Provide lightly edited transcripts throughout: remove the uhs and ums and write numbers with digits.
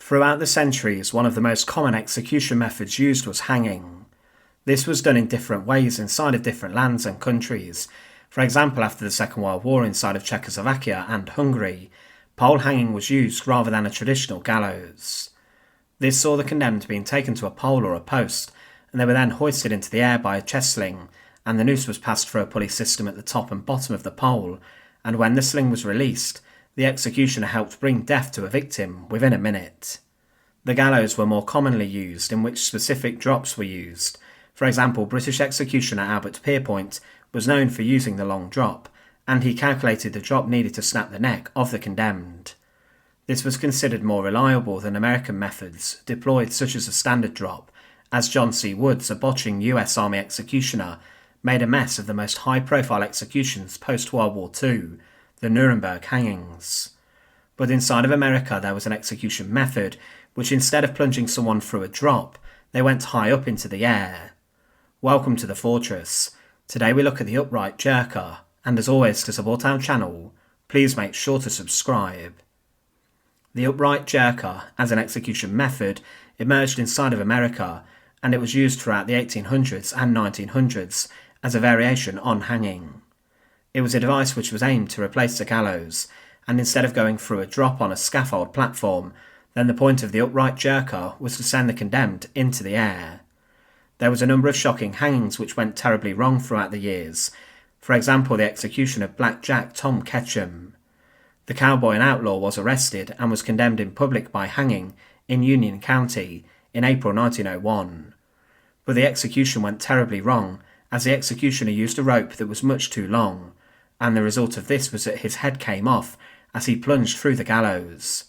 Throughout the centuries, one of the most common execution methods used was hanging. This was done in different ways inside of different lands and countries. For example, after the Second World War inside of Czechoslovakia and Hungary, pole hanging was used rather than a traditional gallows. This saw the condemned being taken to a pole or a post, and they were then hoisted into the air by a chest sling, and the noose was passed through a pulley system at the top and bottom of the pole, and when the sling was released, the executioner helped bring death to a victim within a minute. The gallows were more commonly used, in which specific drops were used. For example, British executioner Albert Pierpoint was known for using the long drop, and he calculated the drop needed to snap the neck of the condemned. This was considered more reliable than American methods deployed such as a standard drop, as John C. Woods, a botching US Army executioner, made a mess of the most high-profile executions post-World War II, the Nuremberg hangings. But inside of America there was an execution method which, instead of plunging someone through a drop, they went high up into the air. Welcome to the fortress. Today we look at the upright jerker, and as always, to support our channel, please make sure to subscribe. The upright jerker, as an execution method, emerged inside of America, and it was used throughout the 1800s and 1900s as a variation on hanging. It was a device which was aimed to replace the gallows, and instead of going through a drop on a scaffold platform, then the point of the upright jerker was to send the condemned into the air. There was a number of shocking hangings which went terribly wrong throughout the years. For example, the execution of Black Jack Tom Ketchum. The cowboy and outlaw was arrested and was condemned in public by hanging in Union County in April 1901. But the execution went terribly wrong, as the executioner used a rope that was much too long, and the result of this was that his head came off as he plunged through the gallows.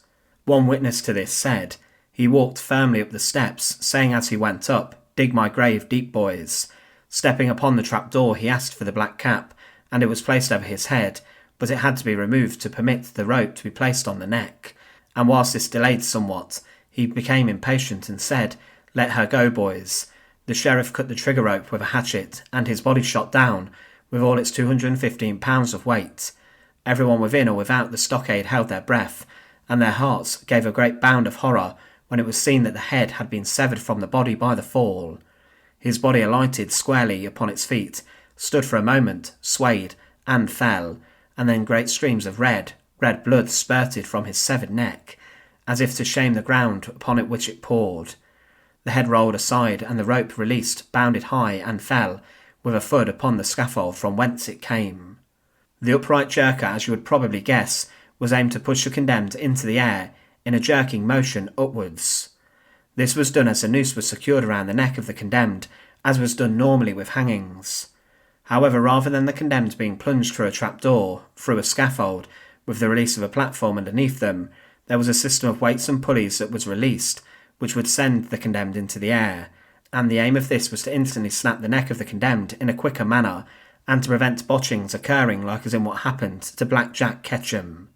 One witness to this said, "He walked firmly up the steps, saying as he went up, 'Dig my grave deep, boys.' Stepping upon the trapdoor, he asked for the black cap, and it was placed over his head, but it had to be removed to permit the rope to be placed on the neck. And whilst this delayed somewhat, he became impatient and said, 'Let her go, boys.' The sheriff cut the trigger rope with a hatchet, and his body shot down, with all its 215 pounds of weight. Everyone within or without the stockade held their breath, and their hearts gave a great bound of horror when it was seen that the head had been severed from the body by the fall. His body alighted squarely upon its feet, stood for a moment, swayed, and fell, and then great streams of red blood spurted from his severed neck, as if to shame the ground upon it which it poured. The head rolled aside, and the rope released bounded high and fell, with a thud upon the scaffold from whence it came. The upright jerker, as you would probably guess, was aimed to push the condemned into the air in a jerking motion upwards. This was done as the noose was secured around the neck of the condemned, as was done normally with hangings. However, rather than the condemned being plunged through a trapdoor, through a scaffold, with the release of a platform underneath them, there was a system of weights and pulleys that was released, which would send the condemned into the air, and the aim of this was to instantly snap the neck of the condemned in a quicker manner, and to prevent botchings occurring like as in what happened to Black Jack Ketchum.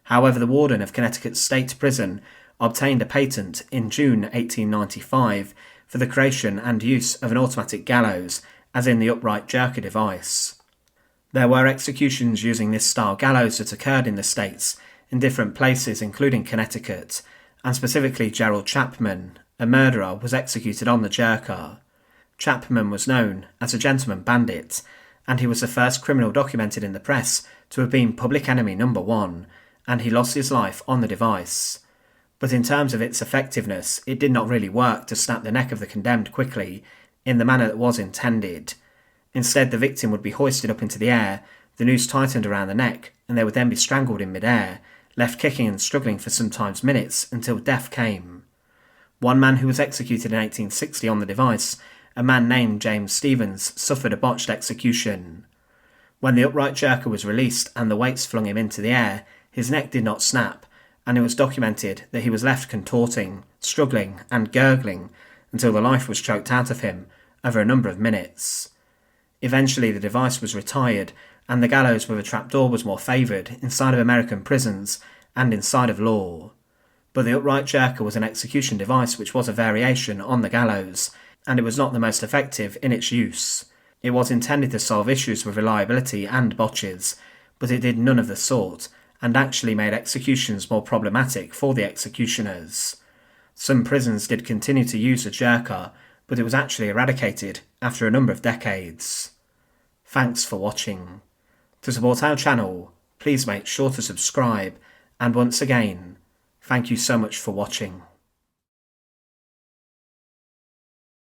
However, the warden of Connecticut's State Prison obtained a patent in June 1895 for the creation and use of an automatic gallows, as in the upright jerker device. There were executions using this style gallows that occurred in the States, in different places including Connecticut, and specifically Gerald Chapman, a murderer, was executed on the jerker. Chapman was known as a gentleman bandit, and he was the first criminal documented in the press to have been public enemy number 1, and he lost his life on the device. But in terms of its effectiveness, it did not really work to snap the neck of the condemned quickly, in the manner that was intended. Instead, the victim would be hoisted up into the air, the noose tightened around the neck, and they would then be strangled in mid-air, left kicking and struggling for sometimes minutes until death came. One man who was executed in 1860 on the device, a man named James Stevens, suffered a botched execution. When the upright jerker was released and the weights flung him into the air, his neck did not snap, and it was documented that he was left contorting, struggling, and gurgling until the life was choked out of him over a number of minutes. Eventually the device was retired, and the gallows with a trapdoor was more favoured inside of American prisons and inside of law. But the upright jerker was an execution device which was a variation on the gallows, and it was not the most effective in its use. It was intended to solve issues with reliability and botches, but it did none of the sort, and actually made executions more problematic for the executioners. Some prisons did continue to use the jerker, but it was actually eradicated after a number of decades. Thanks for watching. To support our channel, please make sure to subscribe, and once again, thank you so much for watching.